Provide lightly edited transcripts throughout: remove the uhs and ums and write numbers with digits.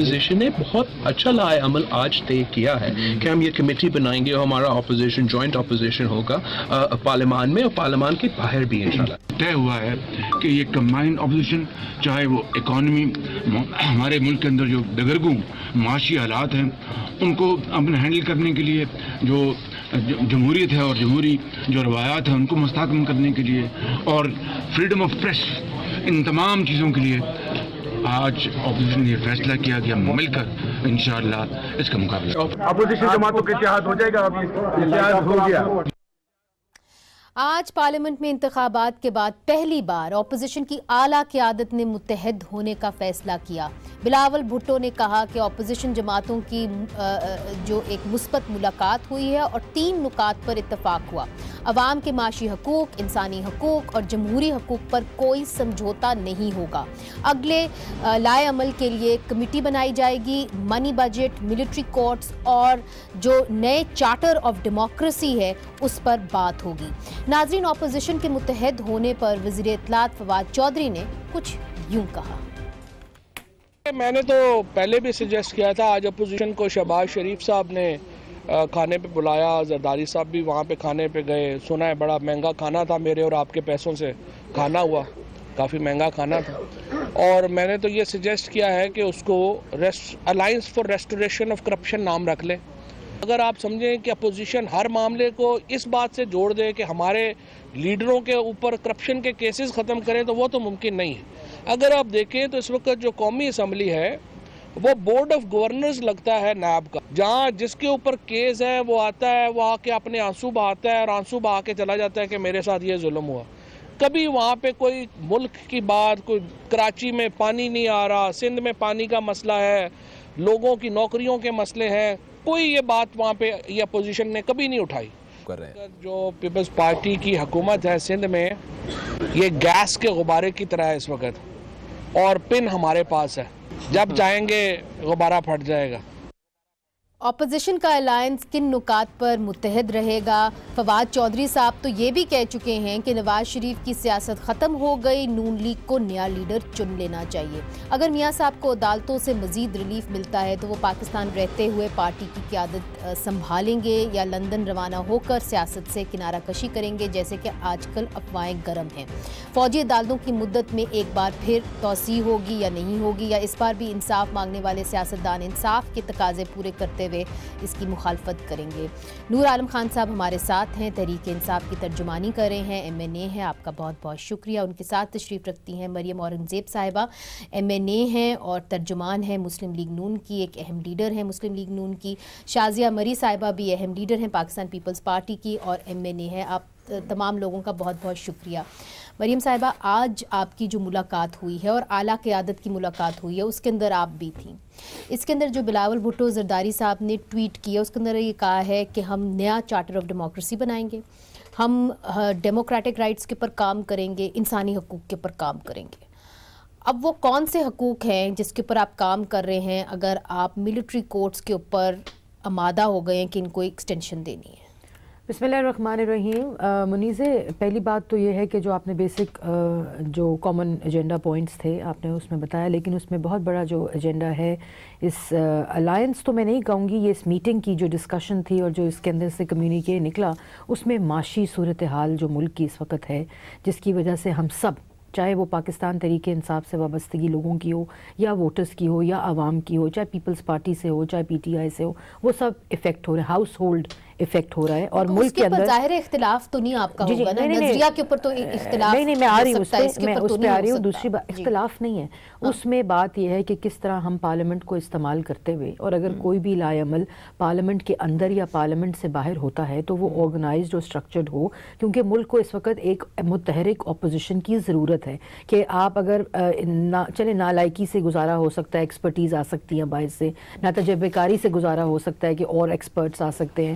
Opposition نے بہت اچھا لائے عمل آج طے کیا ہے کہ ہم یہ کمیٹی بنائیں گے اور ہمارا اپوزیشن جوائنٹ اپوزیشن ہوگا پارلیمان میں اور پارلیمان کے باہر بھی انشاءاللہ. طے ہوا ہے کہ یہ کمبائنڈ اپوزیشن چاہے وہ اکانومی ہمارے ملک کے اندر جو دگرگوں معاشی حالات ہیں ان کو اپنے ہینڈل کرنے کے لیے جو جمہوریت ہے اور جمہوری جو روایات ہیں ان کو مستحکم کرنے کے لیے اور فریڈم آف پریس ان تمام چیزوں کے لیے آج اپوزیشن نے یہ فیصلہ کیا کہ ہم مل کر انشاءاللہ اس کا مقابلہ. اپوزیشن جماعتوں کا اتحاد ہو جائے گا. ابھی اتحاد ہو گیا. آج پارلیمنٹ میں انتخابات کے بعد پہلی بار اپوزیشن کی اعلیٰ قیادت نے متحد ہونے کا فیصلہ کیا. بلاول بھٹو نے کہا کہ اپوزیشن جماعتوں کی جو ایک مثبت ملاقات ہوئی ہے اور 3 نکات پر اتفاق ہوا. عوام کے معاشی حقوق، انسانی حقوق اور جمہوری حقوق پر کوئی سمجھوتا نہیں ہوگا. اگلے لائے عمل کے لیے کمیٹی بنائی جائے گی. منی بجٹ، ملٹری کورٹس اور جو نئے چارٹر آف ڈیموکریسی ہے اس پر بات ہوگی. ناظرین، اپوزیشن کے متحد ہونے پر وزیر اطلاعات فواد چودھری نے کچھ یوں کہا. میں نے تو پہلے بھی سجیسٹ کیا تھا. آج اپوزیشن کو شہباز شریف صاحب نے کھانے پہ بلایا، زرداری صاحب بھی وہاں پہ کھانے پہ گئے. سنا ہے بڑا مہنگا کھانا تھا، میرے اور آپ کے پیسوں سے کھانا ہوا، کافی مہنگا کھانا تھا. اور میں نے تو یہ سجیسٹ کیا ہے کہ اس کو alliance for restoration of corruption نام رکھ لے. اگر آپ سمجھیں کہ اپوزیشن ہر معاملے کو اس بات سے جوڑ دے کہ ہمارے لیڈروں کے اوپر کرپشن کے کیسز ختم کریں تو وہ تو ممکن نہیں ہے. اگر آپ دیکھیں تو اس وقت جو قومی اسمبلی ہے وہ بورڈ آف گورنرز لگتا ہے نیب کا، جہاں جس کے اوپر کیس ہے وہ آتا ہے، وہ آ کے اپنے آنسو بہاتا ہے اور آنسو بہا کے چلا جاتا ہے کہ میرے ساتھ یہ ظلم ہوا. کبھی وہاں پہ کوئی ملک کی بات، کوئی کراچی میں پانی نہیں آ رہا، سندھ میں پانی کا مسئلہ ہے، لوگوں کی نوکریوں کے مسئلے ہیں، کوئی یہ بات وہاں پہ یہ اپوزیشن نے کبھی نہیں اٹھائی. جو پیپلز پارٹی کی حکومت ہے سندھ میں، یہ گیس کے غبارے کی طرح ہے اس وقت، اور پن ہمارے پاس ہے، جب چاہیں گے غبارہ پھٹ جائے گا. اپوزیشن کا الائنس کن نکات پر متحد رہے گا؟ فواد چودھری صاحب تو یہ بھی کہہ چکے ہیں کہ نواز شریف کی سیاست ختم ہو گئی، نون لیگ کو نیا لیڈر چن لینا چاہیے. اگر میاں صاحب کو عدالتوں سے مزید ریلیف ملتا ہے تو وہ پاکستان رہتے ہوئے پارٹی کی قیادت سنبھالیں گے یا لندن روانہ ہو کر سیاست سے کنارہ کشی کریں گے، جیسے کہ آج کل افواہیں گرم ہیں. فوجی عدالتوں کی مدت میں ایک بار پھر توسیع ہوگی یا نہیں ہوگی، یا اس بار بھی انصاف مانگنے والے سیاستدان انصاف کے تقاضے پورے کرتے ہوئے اس کی مخالفت کریں گے؟ نور عالم خان صاحب ہمارے ساتھ ہیں، تحریک انصاف کی ترجمانی کر رہے ہیں، MNA ہیں. آپ کا بہت بہت شکریہ. ان کے ساتھ تشریف رکھتی ہیں مریم اورنگزیب صاحبہ، MNA ہیں اور ترجمان ہیں مسلم لیگ نون کی، ایک اہم لیڈر ہیں مسلم لیگ نون کی. شازیہ مری صاحبہ بھی اہم لیڈر ہیں پاکستان پیپلز پارٹی کی اور MNA ہیں. آپ تمام لوگوں کا بہت بہت شکریہ. مریم صاحبہ، آج آپ کی جو ملاقات ہوئی ہے اور اعلیٰ قیادت کی ملاقات ہوئی ہے اس کے اندر آپ بھی تھیں. اس کے اندر جو بلاول بھٹو زرداری صاحب نے ٹویٹ کیا اس کے اندر یہ کہا ہے کہ ہم نیا چارٹر آف ڈیموکریسی بنائیں گے، ہم ڈیموکریٹک رائٹس کے اوپر کام کریں گے، انسانی حقوق کے اوپر کام کریں گے. اب وہ کون سے حقوق ہیں جس کے اوپر آپ کام کر رہے ہیں اگر آپ ملٹری کورٹس کے اوپر آمادہ ہو گئے ہیں کہ ان کو ایکسٹینشن دینی ہے؟ بسم اللہ الرحمن الرحیم. منیزے، پہلی بات تو یہ ہے کہ جو آپ نے بیسک جو کامن ایجنڈا پوائنٹس تھے آپ نے اس میں بتایا، لیکن اس میں بہت بڑا جو ایجنڈا ہے اس الائنس تو میں نہیں کہوں گی، یہ اس میٹنگ کی جو ڈسکشن تھی اور جو اس کے اندر سے کمیونیکے نکلا اس میں معاشی صورتحال جو ملک کی اس وقت ہے، جس کی وجہ سے ہم سب، چاہے وہ پاکستان تحریک انصاف سے وابستگی لوگوں کی ہو یا ووٹرز کی ہو یا عوام کی ہو، چاہے پیپلز پارٹی سے ہو چاہے PTI سے ہو، وہ سب افیکٹ ہو رہے ہیں، ہاؤس ہولڈ افیکٹ ہو رہا ہے. اور ملک کے اندر ظاہر اختلاف تو نہیں آپ کا ہوگا نا، نظریہ کے اوپر تو اختلاف نہیں میں آ رہی ہوں، میں اس پہ آ رہی ہوں. دوسری بات اختلاف نہیں ہے، اس میں بات یہ ہے کہ کس طرح ہم پارلیمنٹ کو استعمال کرتے ہوئے، اور اگر کوئی بھی لائے عمل پارلیمنٹ کے اندر یا پارلیمنٹ سے باہر ہوتا ہے تو وہ آرگنائزڈ اور اسٹرکچرڈ ہو، کیونکہ ملک کو اس وقت ایک متحرک اپوزیشن کی ضرورت ہے. کہ آپ اگر چلے نالائکی سے گزارا ہو سکتا ہے، ایکسپرٹیز آ سکتی ہیں باہر سے، نہ تجربہ کاری سے گزارا ہو سکتا ہے کہ اور ایکسپرٹس آ سکتے ہیں،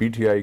PTI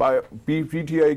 PTI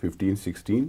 15, 16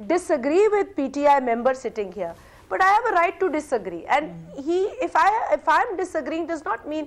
disagree with PTI member sitting here, but I have a right to disagree, and if I am disagreeing does not mean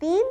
3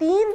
3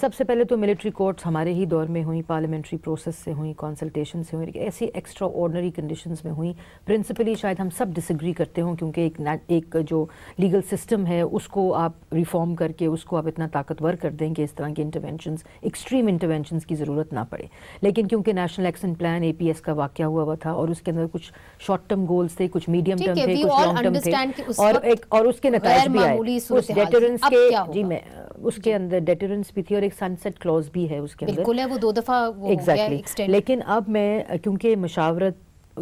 سب سے پہلے تو ملٹری کورٹس ہمارے ہی دور میں ہوئیں، پارلیمنٹری پروسیس سے ہوئیں، کنسلٹیشن سے ہوئیں، ایسی ایکسٹرا آرڈنری کنڈیشنز میں ہوئیں. پرنسپلی شاید ہم سب ڈس ایگری کرتے ہوں، کیونکہ ایک جو لیگل سسٹم ہے اس کو آپ ریفارم کر کے اس کو آپ اتنا طاقتور کر دیں کہ اس طرح کے انٹرونشنز، ایکسٹریم انٹرونشنز کی ضرورت نہ پڑے. لیکن کیونکہ نیشنل ایکشن پلان APS کا واقعہ ہوا تھا اور اس کے اندر کچھ شارٹ ٹرم گولز تھے، کچھ میڈیم ٹرم تھے، کچھ لانگ ٹرم تھے، اور اس کے نتائج بھی آئے. اس ڈیٹرنس کے جی میں اس کے اندر ڈیٹرنس بھی تھی اور ایک سن سیٹ کلوز بھی ہے اس کے اندر. بالکل ہے، وہ 2 دفعہ ایگزیکٹلی. لیکن اب میں کیونکہ مشاورت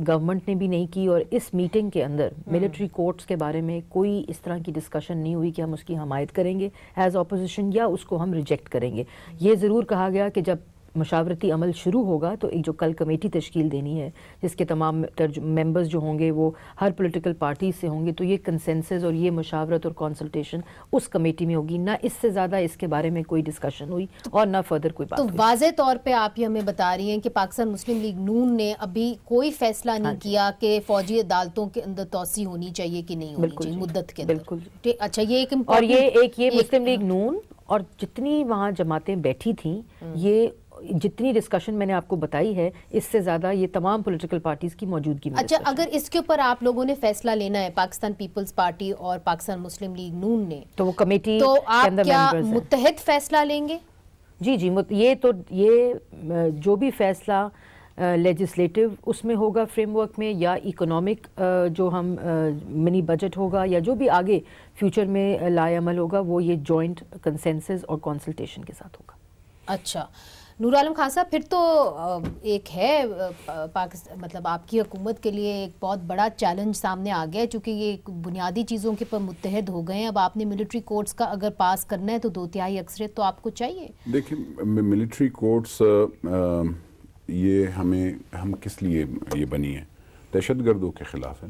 گورنمنٹ نے بھی نہیں کی اور اس میٹنگ کے اندر ملٹری کورٹس کے بارے میں کوئی اس طرح کی ڈسکشن نہیں ہوئی کہ ہم اس کی حمایت کریں گے ایز اپوزیشن یا اس کو ہم ریجیکٹ کریں گے. یہ ضرور کہا گیا کہ جب مشاورتی عمل شروع ہوگا تو ایک جو کل کمیٹی تشکیل دینی ہے جس کے تمام ممبرز جو ہوں گے وہ ہر پولیٹیکل پارٹی سے ہوں گے، تو یہ کنسنسس اور یہ مشاورت اور کنسلٹیشن اس کمیٹی میں ہوگی. نہ اس سے زیادہ اس کے بارے میں کوئی ڈسکشن ہوئی اور نہ فردر کوئی بات. تو واضح طور پہ آپ یہ ہمیں بتا رہی ہیں کہ پاکستان مسلم لیگ نون نے ابھی کوئی فیصلہ نہیں کیا کہ فوجی عدالتوں کے اندر توسیع ہونی چاہیے کہ نہیں ہونی چاہیے مدت کے اندر. بالکل. اچھا، یہ ایک اور یہ مسلم لیگ نون اور جتنی وہاں جماعتیں بیٹھی تھیں، یہ جتنی ڈسکشن میں نے آپ کو بتائی ہے اس سے زیادہ یہ تمام پولیٹیکل پارٹیز کی موجودگی میں. اچھا، اگر اس کے اوپر آپ لوگوں نے فیصلہ لینا ہے پاکستان پیپلز پارٹی اور پاکستان مسلم لیگ نون نے، تو وہ کمیٹی تو آپ کیا متحد فیصلہ لیں گے؟ جی یہ جو بھی فیصلہ لیجسلیٹو اس میں ہوگا فریم ورک میں، یا اکنامک جو ہم منی بجٹ ہوگا، یا جو بھی آگے فیوچر میں لائے عمل ہوگا، وہ یہ جوائنٹ کنسنسس اور کنسلٹیشن کے ساتھ ہوگا. اچھا نور عالم خان صاحب، پھر تو ایک ہے مطلب آپ کی حکومت کے لیے ایک بہت بڑا چیلنج سامنے آ گیا ہے، چونکہ یہ بنیادی چیزوں کے پر متحد ہو گئے ہیں. اب آپ نے ملٹری کورٹس کا اگر پاس کرنا ہے تو 2/3 اکثریت تو آپ کو چاہیے. دیکھیں ملٹری کورٹس یہ ہم کس لیے یہ بنی ہے؟ دہشت گردوں کے خلاف ہے،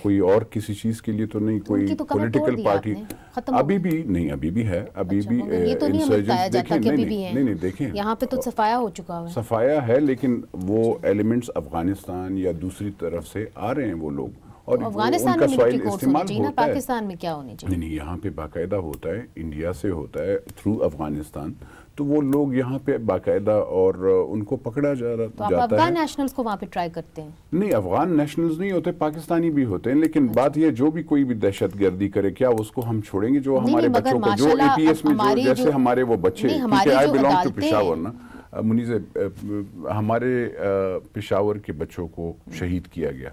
کوئی اور کسی چیز کے لیے تو نہیں. کوئی پولیٹیکل پارٹی ابھی بھی نہیں، ابھی بھی ہے، ابھی بھی نہیں دیکھیں یہاں پہ تو صفایا ہو چکا ہے، صفایا ہے، لیکن وہ ایلیمنٹس افغانستان یا دوسری طرف سے آ رہے ہیں وہ لوگ، اور افغانستان میں ملٹری کورٹس ہونی چاہیے نا، پاکستان میں کیا ہونی چاہیے؟ نہیں، یہاں پہ باقاعدہ ہوتا ہے، انڈیا سے ہوتا ہے تھرو افغانستان، تو وہ لوگ یہاں پہ باقاعدہ اور ان کو پکڑا جاتا ہے. تو آپ افغان نیشنلز کو وہاں پہ ٹرائی کرتے ہیں؟ نہیں، افغان نیشنلز نہیں ہوتے، پاکستانی بھی ہوتے ہیں، لیکن بات یہ جو بھی کوئی بھی دہشت گردی کرے کیا اس کو ہم چھوڑیں گے؟ جو ہمارے بچوں کو جو APS میں جیسے ہمارے وہ بچے، کیونکہ آئی بلانگ ٹو پشاور نا منیز، ہمارے پشاور کے بچوں کو شہید کیا گیا،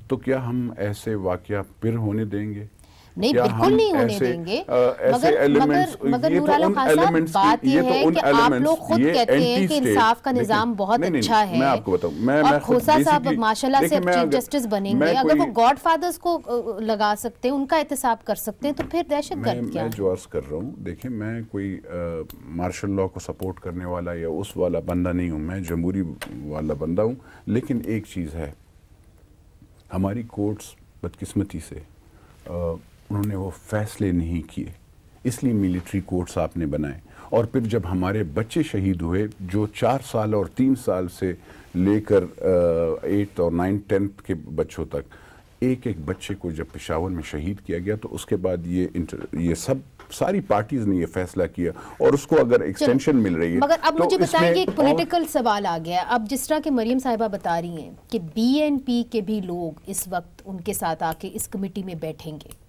تو کیا ہم ایسے واقعہ پھر ہونے دیں گے؟ نہیں، بالکل نہیں ہونے دیں گے. مگر نور عالم خان صاحب، بات یہ ہے کہ آپ لوگ خود کہتے ہیں کہ انصاف کا نظام بہت اچھا ہے، میں آپ کو بتاؤں، اور کھوسا صاحب ماشاءاللہ سے اب چیف جسٹس بنیں گے، اگر وہ گاڈ فادرز کو لگا سکتے ہیں، ان کا احتساب کر سکتے ہیں، تو پھر دہشت گرد کیا ہے؟ میں جو عرض کر رہا ہوں، دیکھیں میں کوئی مارشل لاء کو سپورٹ کرنے والا یا اس والا بندہ نہیں ہوں، میں جمہوری والا بندہ ہوں. لیکن ایک چیز ہے، ہماری کورٹس بدقسمتی سے انہوں نے وہ فیصلے نہیں کیے، اس لیے ملٹری کورٹس آپ نے بنائے. اور پھر جب ہمارے بچے شہید ہوئے جو 4 سال اور 3 سال سے لے کر 8 اور 9 10 کے بچوں تک، ایک بچے کو جب پشاور میں شہید کیا گیا، تو اس کے بعد یہ ساری پارٹیز نے یہ فیصلہ کیا، اور اس کو اگر ایکسٹینشن مل رہی ہے. مگر اب مجھے بتائیں کہ ایک پولیٹیکل سوال آ گیا ہے. اب جس طرح کہ مریم صاحبہ بتا رہی ہیں کہ BNP کے بھی لوگ اس وقت ان کے ساتھ آ کے اس کمیٹی میں بیٹھیں گے،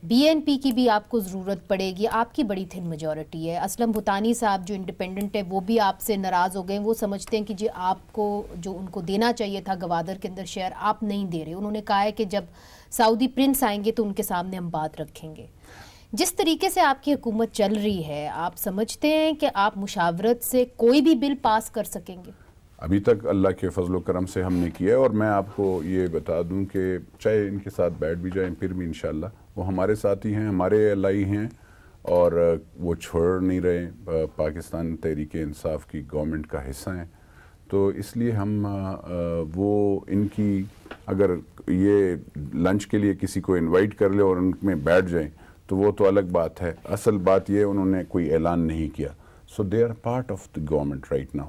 BNP کی بھی آپ کو ضرورت پڑے گی، آپ کی بڑی تھن میجورٹی ہے. اسلم بھوتانی صاحب جو انڈیپینڈنٹ ہے وہ بھی آپ سے ناراض ہو گئے، وہ سمجھتے ہیں کہ جی آپ کو جو ان کو دینا چاہیے تھا گوادر کے اندر شہر آپ نہیں دے رہے. انہوں نے کہا ہے کہ جب سعودی پرنس آئیں گے تو ان کے سامنے ہم بات رکھیں گے. جس طریقے سے آپ کی حکومت چل رہی ہے، آپ سمجھتے ہیں کہ آپ مشاورت سے کوئی بھی بل پاس کر سکیں گے؟ ابھی تک اللہ کے فضل و کرم سے ہم نے کیا ہے، اور میں آپ کو یہ بتا دوں کہ چاہے ان کے ساتھ بیٹھ بھی جائیں پھر بھی انشاءاللہ وہ ہمارے ساتھی ہیں، ہمارے الائی ہیں، اور وہ چھوڑ نہیں رہے، پاکستان تحریک انصاف کی گورنمنٹ کا حصہ ہیں. تو اس لیے ہم وہ ان کی اگر یہ لنچ کے لیے کسی کو انوائٹ کر لے اور ان میں بیٹھ جائیں تو وہ تو الگ بات ہے. اصل بات یہ انہوں نے کوئی اعلان نہیں کیا. So they are part of the government right now.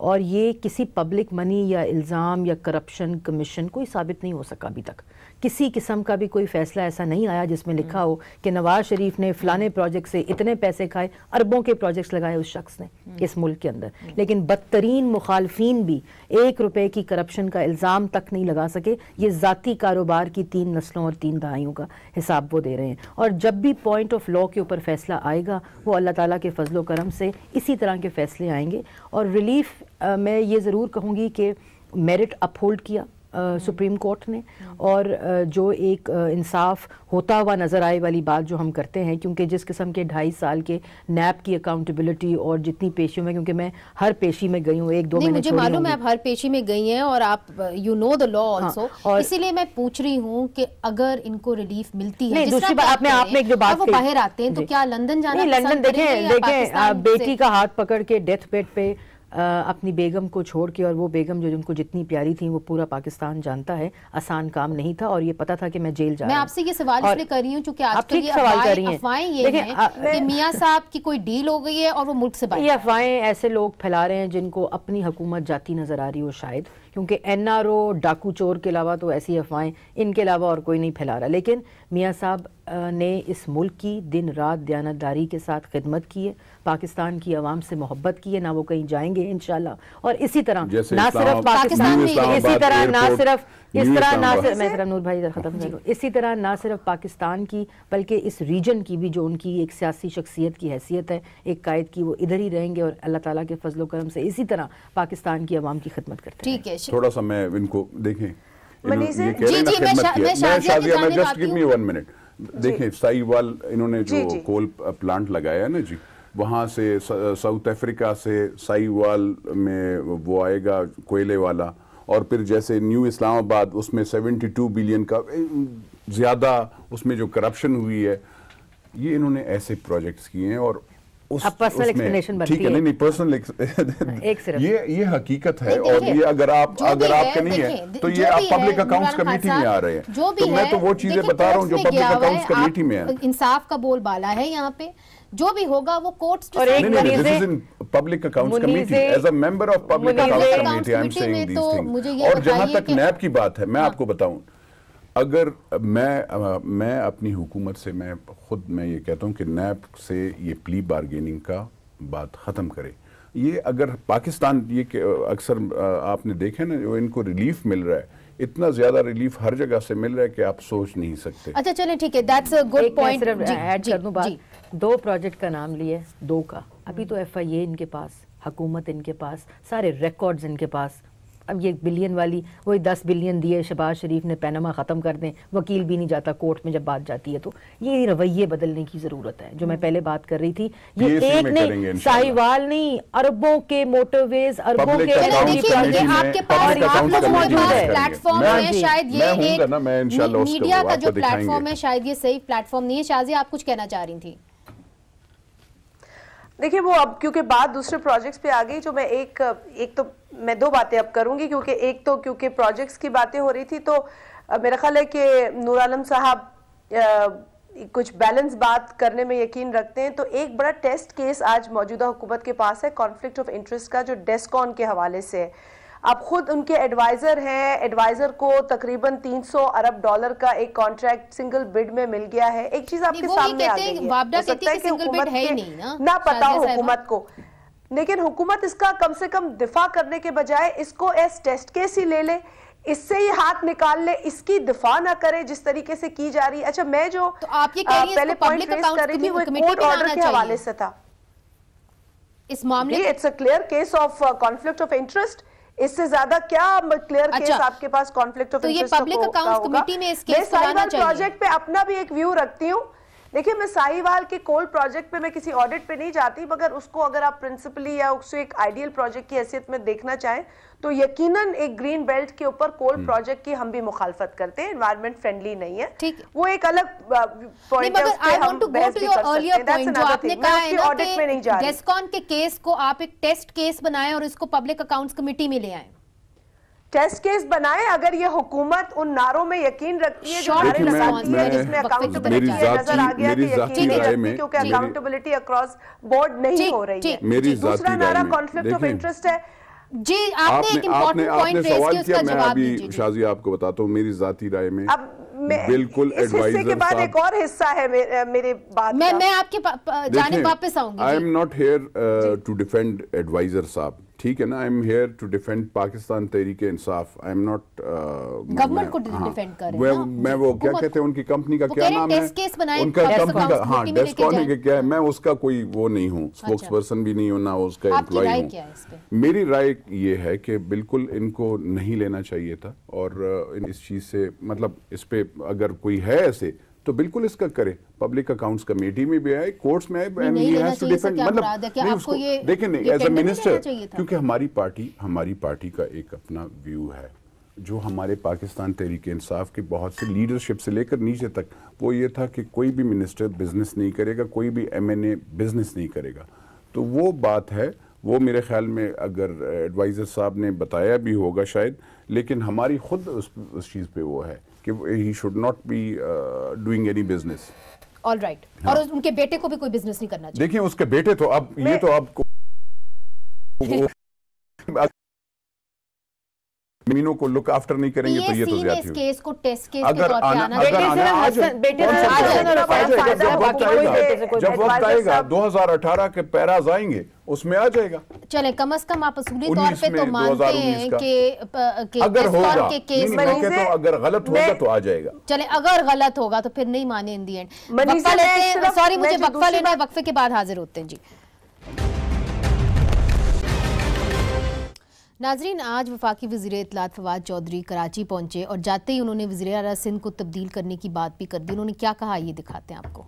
اور یہ کسی پبلک منی یا الزام یا کرپشن کمیشن کوئی ثابت نہیں ہو سکا ابھی تک. کسی قسم کا بھی کوئی فیصلہ ایسا نہیں آیا جس میں لکھا ہو کہ نواز شریف نے فلانے پروجیکٹ سے اتنے پیسے کھائے, اربوں کے پروجیکٹس لگائے اس شخص نے اس ملک کے اندر. لیکن بدترین مخالفین بھی 1 روپے کی کرپشن کا الزام تک نہیں لگا سکے. یہ ذاتی کاروبار کی 3 نسلوں اور 3 دہائیوں کا حساب وہ دے رہے ہیں. اور جب بھی پوائنٹ آف لا کے اوپر فیصلہ آئے گا وہ اللہ تعالیٰ کے فضل و کرم سے اسی طرح کے فیصلے آئیں گے. اور ریلیف میں یہ ضرور کہوں گی کہ میرٹ اپ ہولڈ کیا سپریم کورٹ نے, اور جو ایک انصاف ہوتا ہوا نظر آئے والی بات جو ہم کرتے ہیں, کیونکہ جس قسم کے 2.5 سال کے نیب کی اکاؤنٹیبلٹی اور جتنی پیشیوں میں, کیونکہ میں ہر پیشی میں گئی ہوں, 1-2 مہینے مجھے معلوم ہے آپ ہر پیشی میں گئی ہیں اور آپ you know the law also, اسی لیے میں پوچھ رہی ہوں کہ اگر ان کو ریلیف ملتی ہے, دوسری بات آپ نے ایک جو بات وہ باہر آتے ہیں تو کیا لندن جانا لندن دیکھیں بیٹی کا ہاتھ پکڑ کے ڈیتھ بیڈ پہ اپنی بیگم کو چھوڑ کے, اور وہ بیگم جو ان کو جتنی پیاری تھی وہ پورا پاکستان جانتا ہے, آسان کام نہیں تھا, اور یہ پتا تھا کہ میں جیل جا رہا ہوں. میں آپ سے یہ سوال اس لیے کر رہی ہوں چونکہ آج کل یہ افواہیں یہ ہیں کہ میاں صاحب کی کوئی ڈیل ہو گئی ہے اور وہ ملک سے باہر. یہ افواہیں ایسے لوگ پھیلا رہے ہیں جن کو اپنی حکومت جاتی نظر آ رہی ہو شاید, کیونکہ NRO ڈاکو چور کے علاوہ تو ایسی افواہیں ان کے علاوہ اور کوئی نہیں پھیلا رہا. لیکن میاں صاحب نے اس ملک کی دن رات دیانتداری کے ساتھ خدمت کی ہے, پاکستان کی عوام سے محبت کی ہے, نہ وہ کہیں جائیں گے انشاءاللہ. اور اسی طرح نہ صرف پاکستان میں, اسی طرح نہ صرف اس طرح نہ صرف, میں ذرا نور بھائی ختم کر لوں, اسی طرح نہ صرف پاکستان کی بلکہ اس ریجن کی بھی جو ان کی ایک سیاسی شخصیت کی حیثیت ہے, ایک قائد کی, وہ ادھر ہی رہیں گے اور اللہ تعالیٰ کے فضل و کرم سے اسی طرح پاکستان کی عوام کی خدمت کرتے ہیں. ٹھیک ہے, تھوڑا سا میں ان کو دیکھیں, دیکھیں سائی وال انہوں نے جو کول پلانٹ لگایا ہے نا جی, وہاں سے ساؤتھ افریقہ سے سائی وال میں وہ آئے گا کوئلے والا, اور پھر جیسے نیو اسلام آباد اس میں 72 بلین کا زیادہ اس میں جو کرپشن ہوئی ہے, یہ انہوں نے ایسے پروجیکٹس کیے ہیں. اور پرسنل ایکسپلینیشن ٹھیک ہے, نہیں پرسنل یہ حقیقت ہے, اور یہ اگر آپ کا نہیں ہے تو یہ آپ پبلک اکاؤنٹس کمیٹی میں آ رہے ہیں, تو میں تو وہ چیزیں بتا رہا ہوں جو پبلک اکاؤنٹس کمیٹی میں ہیں. انصاف کا بول بالا ہے یہاں پہ, جو بھی ہوگا وہ کورٹس اور public accounts committee as a member of public accounts committee I am seeing these things. اور جہاں تک نیب کی بات ہے, میں آپ کو بتاؤں, اگر میں اپنی حکومت سے میں یہ کہتا ہوں کہ نیب سے یہ پلی بارگیننگ کا بات ختم کرے. یہ اگر پاکستان, یہ کہ اکثر آپ نے دیکھا نا جو ان کو ریلیف مل رہا ہے, اتنا زیادہ ریلیف ہر جگہ سے مل رہا ہے کہ آپ سوچ نہیں سکتے. اچھا چلیں ٹھیک ہے, that's a good point. Add کر دوں بات, 2 پروجیکٹ کا نام لیے, 2 کا ابھی تو FIA ان کے پاس, حکومت ان کے پاس, سارے ریکارڈز ان کے پاس. اب یہ بلین والی وہی 10 بلین دیے شہباز شریف نے, پینما ختم کر دیں, وکیل بھی نہیں جاتا کورٹ میں جب بات جاتی ہے. تو یہ رویے بدلنے کی ضرورت ہے جو میں پہلے بات کر رہی تھی. یہ ایک نہیں, ساہیوال نہیں, اربوں کے موٹر ویز, اربوں کے آپ کے پاس پلیٹ فارم ہے, شاید یہ میڈیا کا جو پلیٹ فارم ہے شاید یہ صحیح پلیٹ فارم نہیں ہے. شازیہ آپ کچھ کہنا چاہ رہی تھی؟ دیکھیں وہ اب کیونکہ بات دوسرے پروجیکٹس پہ آ گئی, جو میں ایک تو میں 2 باتیں اب کروں گی, کیونکہ ایک تو کیونکہ پروجیکٹس کی باتیں ہو رہی تھی, تو میرا خیال ہے کہ نور عالم صاحب کچھ بیلنس بات کرنے میں یقین رکھتے ہیں. تو ایک بڑا ٹیسٹ کیس آج موجودہ حکومت کے پاس ہے کانفلکٹ آف انٹرسٹ کا, جو ڈیسکون کے حوالے سے ہے. اب خود ان کے ایڈوائزر ہیں, ایڈوائزر کو تقریباً $300 ارب کا ایک کانٹریکٹ سنگل بڈ میں مل گیا ہے. ایک چیز آپ کے سامنے آ گئی ہے, ہو سکتا ہے کہ حکومت نہ پتا ہو حکومت کو, لیکن حکومت اس کا کم سے کم دفاع کرنے کے بجائے اس کو ایس ٹیسٹ کیس ہی لے لے, اس سے ہی ہاتھ نکال لے, اس کی دفاع نہ کرے جس طریقے سے کی جا رہی ہے. اچھا میں جو پہلے پوائنٹ ریز کر رہی تھی وہ کورٹ آرڈر کے حوالے سے تھا. اس معاملے it's a clear case of conflict of interest. اس سے زیادہ کیا کلیئر کیس آپ کے پاس کانفلکٹ آف انٹرسٹ کا ہوگا؟ تو یہ پبلک اکاؤنٹس کمیٹی میں اس کیس کو لانا چاہیے. میں پروجیکٹ پہ اپنا بھی ایک ویو رکھتی ہوں. دیکھیں میں ساہیوال کے کول پروجیکٹ پہ میں کسی آڈٹ پہ نہیں جاتی, مگر اس کو اگر آپ پرنسپلی یا اس سے ایک آئیڈیل پروجیکٹ کی حیثیت میں دیکھنا چاہیں تو یقیناً ایک گرین بیلٹ کے اوپر کول پروجیکٹ کی ہم بھی مخالفت کرتے ہیں, انوائرمنٹ فرینڈلی نہیں ہے. وہ ایک الگ پوائنٹ ہے, اس پہ ہم بحث بھی کر سکتے ہیں. That's another thing. میں اس کی آڈٹ میں نہیں جا رہی. ڈیسکون کے کیس کو آپ ایک ٹیسٹ کیس بنائیں اور اس کو پبلک اکاؤنٹس کمیٹی میں لے آئیں. ٹیسٹ کیس بنائے اگر یہ حکومت ان نعروں میں یقین رکھتی ہے جو نعرے لگاتی ہے جس میں اکاؤنٹیبلٹی نظر آ گیا کہ یقین نہیں رکھتی کیونکہ اکاؤنٹیبلٹی اکراس بورڈ نہیں ہو رہی ہے. دوسرا نعرہ کانفلکٹ آف انٹرسٹ ہے. جی آپ نے ایک امپورٹنٹ پوائنٹ ریز کیا، اس کا جواب دیجیے۔ شازیہ آپ کو بتاتا ہوں میری ذاتی رائے میں بالکل اس حصے کے بعد ایک اور حصہ ہے میرے بات کا، میں آپ کے جانب واپس آؤں گی۔ I am not here to defend advisor صاحب، ٹھیک ہے نا، I am here to defend Pakistan Tehreek Insaf, I am not government کو ڈیفینڈ کر رہے ہیں، میں وہ کیا کہتے ہیں ان کی کمپنی کا کیا نام ہے، ان کا کمپنی کا ہاں ڈیسک آن ہے کیا ہے، میں اس کا کوئی وہ نہیں ہوں، اسپوکس پرسن بھی نہیں ہوں، نہ اس کا امپلائی ہوں۔ میری رائے یہ ہے کہ بالکل ان کو نہیں لینا چاہیے تھا، اور اس چیز سے مطلب اس پہ اگر کوئی ہے ایسے تو بالکل اس کا کرے، پبلک اکاؤنٹس کمیٹی میں بھی آئے، کورٹس میں آئے، دیکھیں ایز اے منسٹر، کیونکہ ہماری پارٹی کا ایک اپنا ویو ہے جو ہمارے پاکستان تحریک انصاف کے بہت سے لیڈرشپ سے لے کر نیچے تک، وہ یہ تھا کہ کوئی بھی منسٹر بزنس نہیں کرے گا، کوئی بھی ایم این اے بزنس نہیں کرے گا، تو وہ بات ہے، وہ میرے خیال میں اگر ایڈوائزر صاحب نے بتایا بھی ہوگا شاید، لیکن ہماری خود اس چیز پہ وہ ہے کہ he should not be doing any business. All right. اور ان کے بیٹے کو بھی کوئی بزنس نہیں کرنا چاہیے۔ دیکھیں اس کے بیٹے تو اب یہ تو اب زمینوں کو لک آفٹر نہیں کریں گے تو یہ تو زیادتی ہوگی۔ کیس کو ٹیسٹ کیس کے طور پہ آنا جب وقت آئے گا 2018 کے پیراز آئیں گے اس میں آ جائے گا۔ چلیں کم از کم آپ اصولی طور پہ تو مانتے ہیں کہ اگر ہوگا، میں کہتا ہوں اگر غلط ہوگا تو آ جائے گا۔ چلیں اگر غلط ہوگا تو پھر نہیں مانے ان دی اینڈ۔ وقفہ لیتے ہیں، سوری مجھے وقفہ لینا ہے، وقفے کے بعد حاضر ہوتے ہیں۔ جی ناظرین، آج وفاقی وزیر اطلاعات فواد چودھری کراچی پہنچے اور جاتے ہی انہوں نے وزیر اعلیٰ سندھ کو تبدیل کرنے کی بات بھی کر دی۔ انہوں نے کیا کہا یہ دکھاتے ہیں آپ کو۔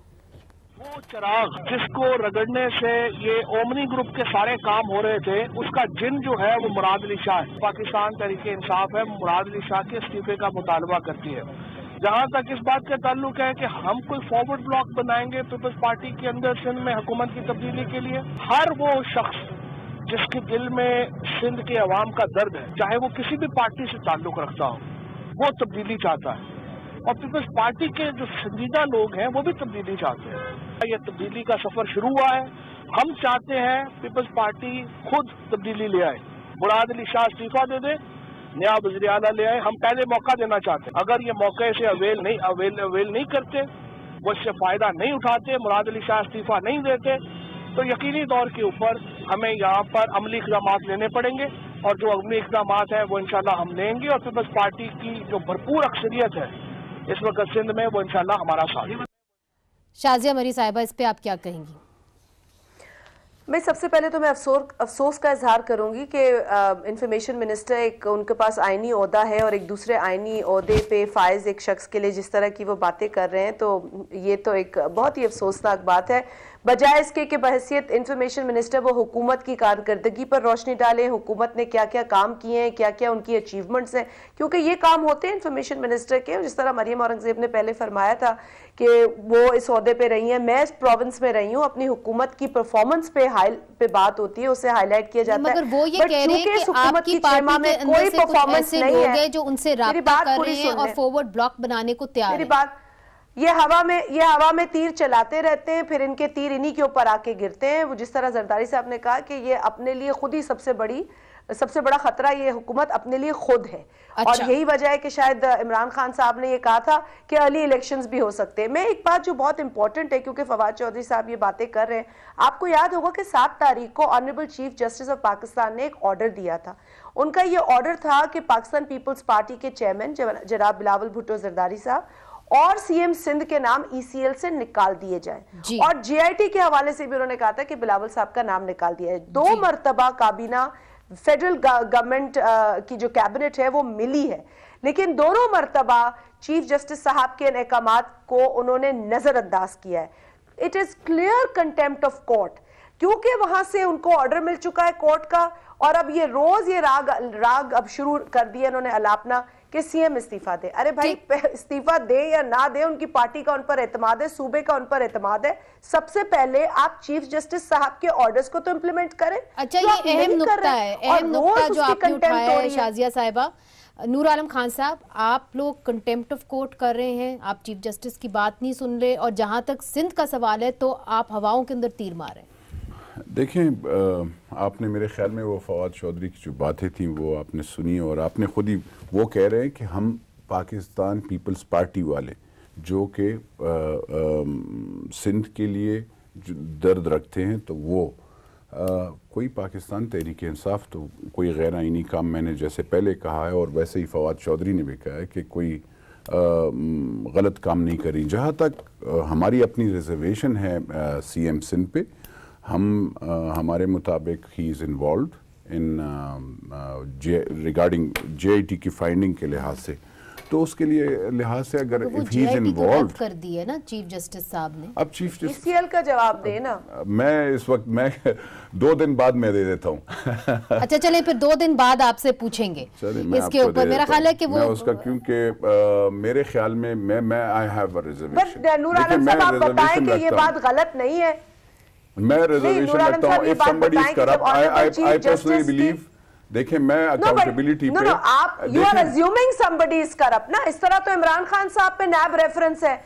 وہ چراغ جس کو رگڑنے سے یہ اومنی گروپ کے سارے کام ہو رہے تھے، اس کا جن جو ہے وہ مراد علی شاہ ہے، پاکستان تحریک انصاف ہے، مراد علی شاہ کے استعفے کا مطالبہ کرتی ہے۔ جہاں تک اس بات کا تعلق ہے کہ ہم کوئی فارورڈ بلاک بنائیں گے پیپلز پارٹی کے اندر سندھ میں حکومت کی تبدیلی کے لیے، ہر وہ شخص جس کے دل میں سندھ کے عوام کا درد ہے، چاہے وہ کسی بھی پارٹی سے تعلق رکھتا ہو، وہ تبدیلی چاہتا ہے، اور پیپلز پارٹی کے جو سنجیدہ لوگ ہیں وہ بھی تبدیلی چاہتے ہیں۔ یہ تبدیلی کا سفر شروع ہوا ہے، ہم چاہتے ہیں پیپلز پارٹی خود تبدیلی لے آئے، مراد علی شاہ استعفیٰ دے دے، نیا وزیر اعلیٰ لے آئے۔ ہم پہلے موقع دینا چاہتے ہیں، اگر یہ موقع سے اویل نہیں کرتے، وہ اس سے فائدہ نہیں اٹھاتے، مراد علی شاہ استعفیٰ نہیں دیتے، تو یقینی طور کے اوپر ہمیں یہاں پر عملی اقدامات لینے پڑیں گے، اور جو عملی اقدامات ہیں وہ انشاءاللہ ہم لیں گے، اور پیپلز پارٹی کی جو بھرپور اکثریت ہے اس وقت سندھ میں وہ انشاءاللہ ہمارا ساتھ۔ شازیہ مری صاحبہ، اس پہ آپ کیا کہیں گی؟ میں سب سے پہلے تو میں افسوس کا اظہار کروں گی کہ انفارمیشن منسٹر ایک ان کے پاس آئینی عہدہ ہے، اور ایک دوسرے آئینی عہدے پہ فائز ایک شخص کے لیے جس طرح کی وہ باتیں کر رہے ہیں، تو یہ تو ایک بہت ہی افسوسناک بات ہے۔ بجائے اس کے کہ بحیثیت انفارمیشن منسٹر وہ حکومت کی کارکردگی پر روشنی ڈالے، حکومت نے کیا کیا کام کیے ہیں، کیا کیا ان کی اچیومنٹس ہیں، کیونکہ یہ کام ہوتے ہیں انفارمیشن منسٹر کے۔ جس طرح مریم اورنگزیب نے پہلے فرمایا تھا کہ وہ اس عہدے پہ رہی ہیں، میں اس پروونس میں رہی ہوں، اپنی حکومت کی پرفارمنس پہ بات ہوتی ہے، اسے ہائی لائٹ کیا جاتا ہے، مگر وہ یہ کہہ رہے ہیں کہ آپ کی پارٹی کے اندر سے کچھ ایسے لوگ ہیں جو ان سے رابطہ کر رہے ہیں اور فارورڈ بلاک بنانے کو تیار ہیں۔ یہ ہوا میں تیر چلاتے رہتے ہیں، پھر ان کے تیر انہی کے اوپر آ کے گرتے ہیں۔ وہ جس طرح زرداری صاحب نے کہا کہ یہ اپنے لیے خود ہی سب سے بڑا خطرہ یہ حکومت اپنے لیے خود ہے، اور یہی وجہ ہے کہ شاید عمران خان صاحب نے یہ کہا تھا کہ ارلی الیکشنز بھی ہو سکتے ہیں۔ میں ایک بات جو بہت امپورٹنٹ ہے، کیونکہ فواد چودھری صاحب یہ باتیں کر رہے ہیں، آپ کو یاد ہوگا کہ 7 تاریخ کو honourable chief justice of Pakistan نے ایک آرڈر دیا تھا۔ ان کا یہ آرڈر تھا کہ پاکستان پیپلز پارٹی کے چیئرمین جناب بلاول بھٹو زرداری صاحب اور سی ایم سندھ کے نام ای سی ایل سے نکال دیے جائیں، اور جی آئی ٹی کے حوالے سے بھی انہوں نے کہا تھا کہ بلاول صاحب کا نام نکال دیا ہے۔ 2 مرتبہ کابینہ فیڈرل گورنمنٹ کی جو کیبنٹ ہے وہ ملی ہے، لیکن دونوں مرتبہ چیف جسٹس صاحب کے احکامات کو انہوں نے نظر انداز کیا ہے۔ It is clear contempt of court, کیونکہ وہاں سے ان کو آرڈر مل چکا ہے کورٹ کا، اور اب یہ روز یہ راگ اب شروع کر دیا انہوں نے الاپنا کہ سی ایم استعفیٰ دے۔ ارے بھائی استعفیٰ دے یا نہ دے، ان کی پارٹی کا ان پر اعتماد ہے، صوبے کا ان پر اعتماد ہے، سب سے پہلے آپ چیف جسٹس صاحب کے آرڈرز کو تو امپلیمنٹ کریں۔ اچھا، یہ اہم نقطہ ہے، اہم نقطہ جو آپ نے اٹھایا ہے شازیہ صاحبہ۔ نور عالم خان صاحب، آپ لوگ کنٹیمپٹ آف کورٹ کر رہے ہیں، آپ چیف جسٹس کی بات نہیں سن رہے، اور جہاں تک سندھ کا سوال ہے تو آپ ہواؤں کے اندر تیر مار رہے ہیں۔ دیکھیں آپ نے میرے خیال میں وہ فواد چودھری کی جو باتیں تھیں وہ آپ نے سنی اور آپ نے خود ہی وہ کہہ رہے ہیں کہ ہم پاکستان پیپلز پارٹی والے جو کہ سندھ کے لیے درد رکھتے ہیں تو وہ کوئی پاکستان تحریک انصاف تو کوئی غیر آئینی کام میں نے جیسے پہلے کہا ہے اور ویسے ہی فواد چودھری نے بھی کہا ہے کہ کوئی غلط کام نہیں کری. جہاں تک ہماری اپنی ریزرویشن ہے سی ایم سندھ پہ ہمارے مطابق he is involved in regarding J I T کی فائنڈنگ کے لحاظ سے تو اس کے لیے لحاظ سے اگر جے آئی ٹی کو رد کر دی ہے نا چیف جسٹس صاحب نے. اب چیف جسٹس ای سی ایل کا جواب دے نا. میں اس وقت میں 2 دن بعد میں دے دیتا ہوں. اچھا چلیں پھر 2 دن بعد آپ سے پوچھیں گے اس کے اوپر. میرا خیال ہے کہ وہ اس کا کیونکہ میرے خیال میں آئی ہیو اے ریزرویشن. نور عالم صاحب آپ بتائیں کہ یہ بات غلط نہیں ہے. میں ریزرویشن رکھتا ہوں. if somebody is corrupt, I personally believe دیکھیں میں اکاؤنٹیبلٹی پہ آپ you are assuming somebody is corrupt نا. اس طرح تو عمران خان صاحب پہ نیب ریفرنس ہے